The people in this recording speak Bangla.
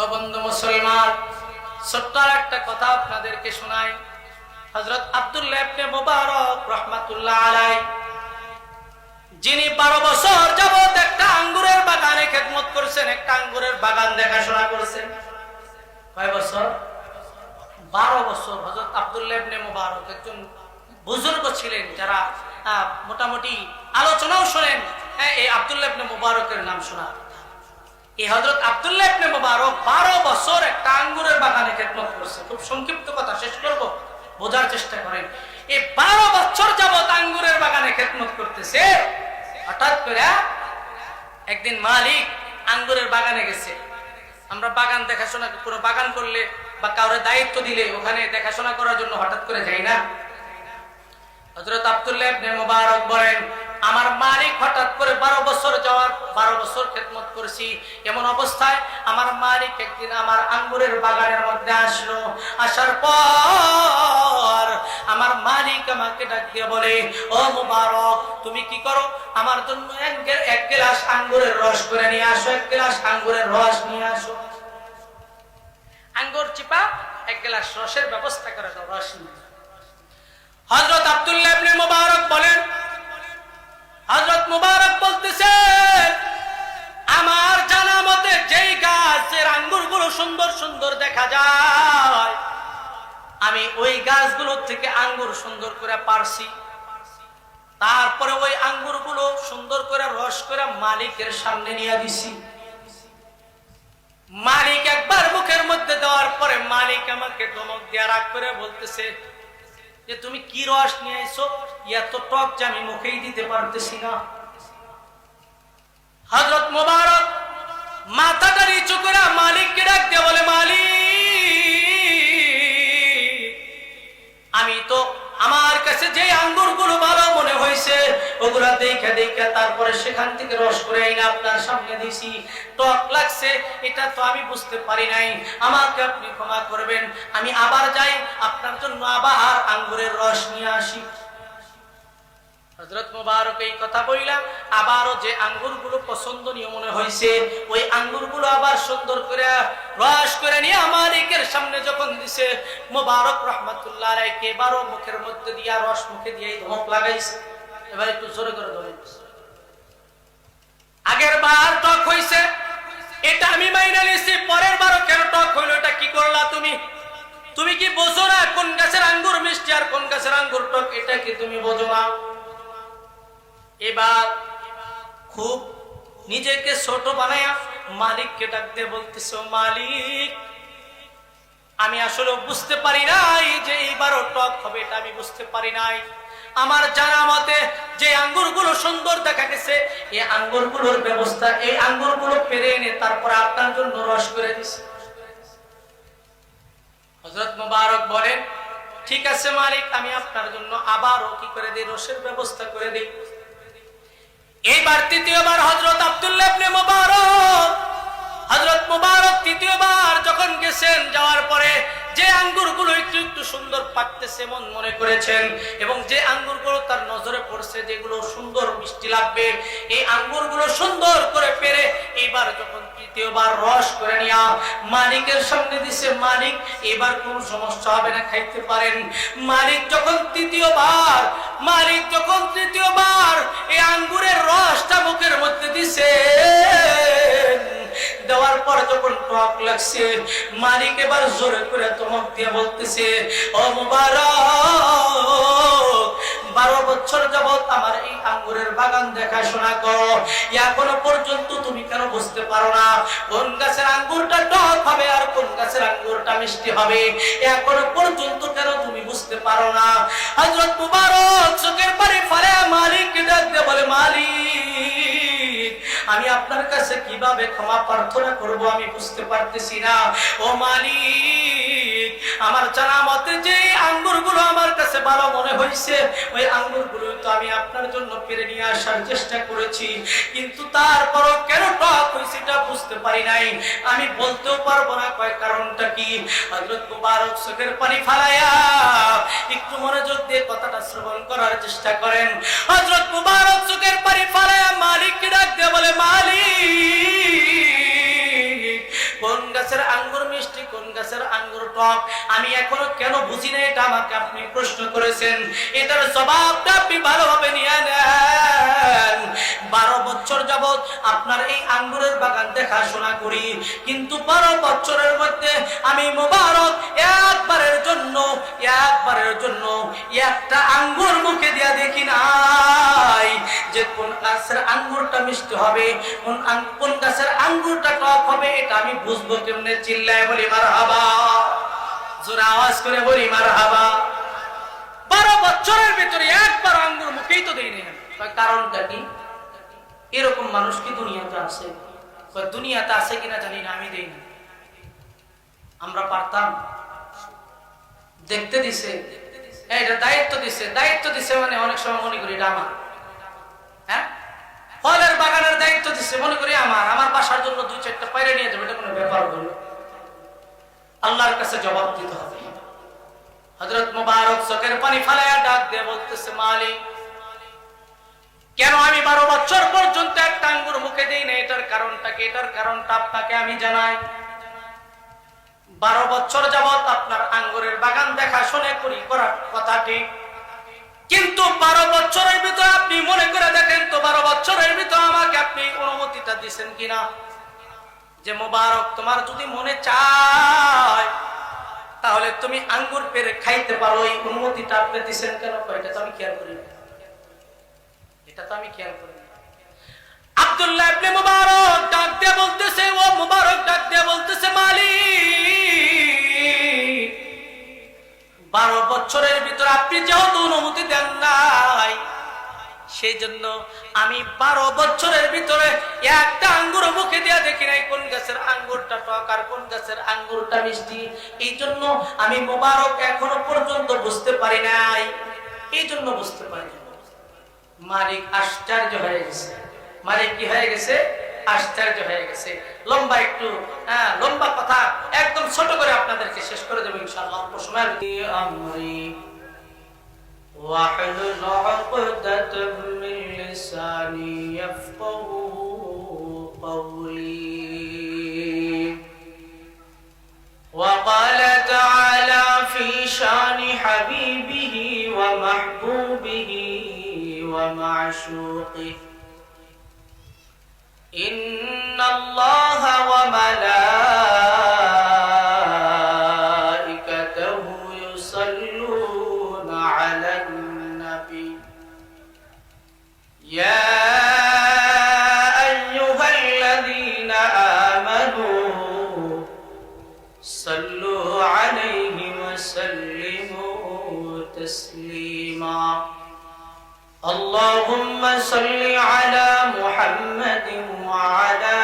ও বন্ধু মুসলমান, ছোট্ট একটা কথা আপনাদেরকে শোনাই। হযরত আব্দুল্লাহ ইবনে মুবারক রাহমাতুল্লাহ আলাইহি, যিনি 12 বছর যাবত একটা আঙ্গুরের বাগানে খেদমত করছেন, একটা আঙ্গুরের বাগান দেখাশোনা করছেন। কয় বছর? 12 বছর। হযরত আব্দুল্লাহ ইবনে মুবারক একজন বুজুর্গ ছিলেন, যারা মোটামুটি আলোচনাও শোনেন। এই আব্দুল্লাহ ইবনে মুবারকের নাম শোনা। এই হযরত আব্দুল্লাহ ইবনে মুবারক 12 বছর একটা আঙ্গুরের বাগানে খেদমত করছে। খুব সংক্ষিপ্ত কথা শেষ করব, বোঝার চেষ্টা করেন। এই 12 বছর যাবত আঙ্গুরের বাগানে খেদমত করতেছে। হঠাৎ করে একদিন মালিক আঙ্গুরের বাগানে গেছে। আমরা বাগান দেখাশোনা, কোনো বাগান করলে বা কাউরে দায়িত্ব দিলে ওখানে দেখাশোনা করার জন্য হঠাৎ করে যাই না। হযরত আব্দুল্লাহ ইবনে মুবারক বলেন, আমার মালিক হঠাৎ করে 12 বছর যাওয়ার 12 বছর খেদমত করেছি, এমন অবস্থায় আমার মালিক একদিন আমার আঙ্গুরের বাগানের মধ্যে আসলো। আসার পর আমার মালিক আমাকে ডাক দিয়ে বলে, ও মুবারক, তুমি কি করো? আমার জন্য এক গ্লাস আঙ্গুরের রস করে নিয়ে আসো, এক গ্লাস আঙ্গুরের রস নিয়ে আসো। আঙ্গুর চিপা এক গ্লাস রসের ব্যবস্থা করে দাও, রস নিয়ে। হযরত আব্দুল্লাহ ইবনে মুবারক বলেন, হযরত মুবারক বলতেছেন, আমার জানা মতে যেই গাছের আঙ্গুরগুলো সুন্দর সুন্দর দেখা যায়, আমি ওই গাছগুলো থেকে আঙ্গুর সুন্দর করে পারছি। তারপরে ওই আঙ্গুরগুলো সুন্দর করে রস করে মালিকের সামনে নিয়ে দিছি। মালিক একবার মুখের মধ্যে দেওয়ার পরে মালিক আমাকে ধমক দিয়ে রাগ করে বলতেছে যে, তুমি কি রস নিয়ে আইছো? এত টক যে আমি মুখেই দিতে পারতেছি না। হযরত মুবারক মাথাটা নিচু করে মালিককে ডাক দিয়ে বলে, মালিক, আমি তো আমার কাছে যে আঙ্গুরগুলো ভালো মনে হয়েছে ওগুলা দেখে দেখে তারপরে সেখান থেকে রস করে এনে আপনার সামনে দিছি। টক লাগছে এটা তো আমি বুঝতে পারি নাই, আমাকে আপনি ক্ষমা করবেন। আমি আবার যাই, আপনার জন্য আবার আঙ্গুরের রস নিয়ে আসি। হযরত মুবারক এই কথা বললাম, আবারও যে আঙ্গুরগুলো পছন্দনীয় মনে হয়েছে ওই আঙ্গুরগুলো আবার সুন্দর করে রস করে নিয়ে মালিকের সামনে যখন দিছে, মুবারক রাহমাতুল্লাহ আলাইহি এবারও মুখের মধ্যে দিয়া রস মুখে দিয়ে ধমক লাগাইছে। এবার একটু জোরে করে ধরেন, আগের বার টক হইছে এটা আমি মাইনা নিছি, পরের বারও কেন টক হইলো? এটা কি করলা তুমি? তুমি কি বোঝো না কোন গাছের আঙ্গুর মিষ্টি আর কোন গাছের আঙ্গুর টক? এটা কি তুমি বোঝো না? এবার খুব নিজেকে ছোট বানায়া মালিককে ডাক দিয়ে বলতেছে, মালিক, আমি আসলে বুঝতে পারি নাই যে এইবারও টক হবে, এটা আমি বুঝতে পারি নাই। আমার জানা মতে যে আঙ্গুরগুলো সুন্দর দেখা গেছে এই আঙ্গুরগুলোর ব্যবস্থা, এই আঙ্গুরগুলো পেরে এনে তারপর আপনার জন্য রস করে দিছে। হযরত মুবারক বলেন, ঠিক আছে মালিক, আমি আপনার জন্য আবারও কি করে দিই, রসের ব্যবস্থা করে দিই। এইবার তৃতীয়বার হযরত আব্দুল্লাহ ইবনে মুবারক, হযরত মুবারক তৃতীয়বার যখন গেছেন, যাওয়ার পরে যে আঙ্গুরগুলো একটু একটু সুন্দর পাকতেছে মন মনে করেছেন এবং যে আঙ্গুরগুলো তার নজরে পড়ছে যেগুলো সুন্দর মিষ্টি লাগবে, এই আঙ্গুরগুলো সুন্দর করে পেরে এবার যখন তৃতীয়বার রস করে নিয়া মালিকের সামনে দিছে, মালিক এবার কোনো সমস্যা হবে না, খাইতে পারেন। মালিক যখন তৃতীয়বার এই আঙ্গুরের রসটা মুখের মধ্যে দিছে, দেওয়ার পর যখন টক লাগছে, মালিক এবার জোরে করে ধমক দিয়ে বলতেছে, ও মুবারক, 12 বছর যাবত আমার এই আঙ্গুরের বাগান দেখাশোনা করো, এখনো পর্যন্ত তুমি কেন বুঝতে পারো না কোন গাছের আঙ্গুরটা টক হবে আর কোন গাছের আঙ্গুরটা মিষ্টি হবে? এখনো পর্যন্ত কেন তুমি বুঝতে পারো না? হযরত মুবারক চোখের পানি ফেলে মালিককে ডাক দিয়ে বলে, মালিক, আমি আপনার কাছে কিভাবে ক্ষমা প্রার্থনা করব আমি বুঝতে পারতেছি না। ও মালিক, আমার জানা মতে যে আঙ্গুরগুলো আমার কাছে ভালো মনে হয়েছে ওই আঙ্গুরগুলো তো আমি আপনার জন্য পেরে নিয়ে আসার চেষ্টা করেছি, কিন্তু তারপরও কেন টক হয়েছে এটা বুঝতে পারি নাই, আমি বলতেও পারবো না কয় কারণটা কি। হযরত মুবারক চোখের পানি ফালাইয়া একটু মনোযোগ দিয়ে কথাটা শ্রবণ করার চেষ্টা করেন। হযরত মুবারক চোখের পানি ফালাইয়া মালিককে ডাক দিয়ে বলে, মালিক, কোন গাছের আঙ্গুর মিষ্টি, কোন গাছের আঙ্গুর টক, আমি এখনো কেন বুঝি না, এটা আমাকে আপনি প্রশ্ন করেছেন। এটার জবাবটা আপনি ভালোভাবে নিয়ে নেন। 12 বছর যাবত আপনার এই আঙ্গুরের বাগান দেখাশোনা করি, কিন্তু 12 বছরের মধ্যে আমি মোবারক একবারের জন্য একটা আঙ্গুর মুখে দিয়া দেখি নাই যে কোন গাছের আঙ্গুরটা মিষ্টি হবে, কোন গাছের আঙ্গুরটা টক হবে। এটা আমি বুঝবো কেমনে? চিল্লায় বলি মারহাবা, জোরে আওয়াজ করে বলি মারহাবা। 12 বছরের ভিতরে একবার আঙ্গুর মুখেই তো দেই না। কারণটা কি? এরকম মানুষ কি দুনিয়াতে আছে? দুনিয়াতে আছে কিনা জানি না, আমি দেই না। আমরা পারতাম, দেখতে দিছে, এটা দায়িত্ব দিছে মানে অনেক সময় মনে করি এটা আমার। হ্যাঁ, ফলের বাগানের দায়িত্ব দিছে, মনে করি আমার বাসার জন্য 2-4টা পায়রা নিয়ে যাবে, এটা কোনো ব্যাপার হলো? আল্লাহর কাছে জবাব দিতে হবে। হযরত মুবারক চোখের পানি ফালায়া ডাক দিয়ে বলতেছে, মালিক, কেন আমি 12 বছর পর্যন্ত একটা আঙ্গুর মুখে দেই না? এটার কারণটা কি? এটার কারণটা আপনাকে আমি জানাই। 12 বছর যাবত আপনার আঙ্গুরের বাগান দেখাশোনা করি, করার কথা ঠিক, কিন্তু 12 বছরের ভিতরে আপনি মনে করে দেখেন তো, 12 বছরের ভিতরে আমাকে আপনি অনুমতিটা দিচ্ছেন কিনা যে মোবারক, তোমার যদি মনে চায় তাহলে তুমি আঙ্গুর পেরে খাইতে পারো, এই অনুমতিটা আপনি দিচ্ছেন কেন? এটা তো আমি খেয়াল করি না, এটা তো আমি খেয়াল করি না। আব্দুল্লাহ ইবনে মুবারক ডাক দিয়ে বলতেছে, ও মুবারক ডাক দিয়ে বলতেছে, মালিক, 12 বছরের ভিতরে আপনি যেহেতু অনুমতি দেন নাই, সেই জন্য আমি 12 বছরের ভিতরে একটা আঙ্গুর মুখে দিয়ে দেখি নাই কোন গাছের আঙ্গুরটা টক আর কোন গাছের আঙ্গুরটা মিষ্টি। এই জন্য আমি মুবারক এখনো পর্যন্ত বুঝতে পারি নাই, এই জন্য বুঝতে পারি না। মালিক আশ্চর্য হয়ে গেছে। মালিক কি হয়ে গেছে? আশ্চর্য হয়ে গেছে। লম্বা একটু লম্বা কথা একদম ছোট করে আপনাদেরকে শেষ করে দেব ইনশাআল্লাহ অল্প সময়ের ভিতরে। আমরি واحلل عقدة من لساني يفقهوا قولي. وقال تعالى في شان حبيبه ومحبوبه ومعشوقه إن الله وملائكته يصلون على النبي يا أيها الذين آمنوا صلوا عليه وسلموا تسليما. اللهم صل على محمد وعلى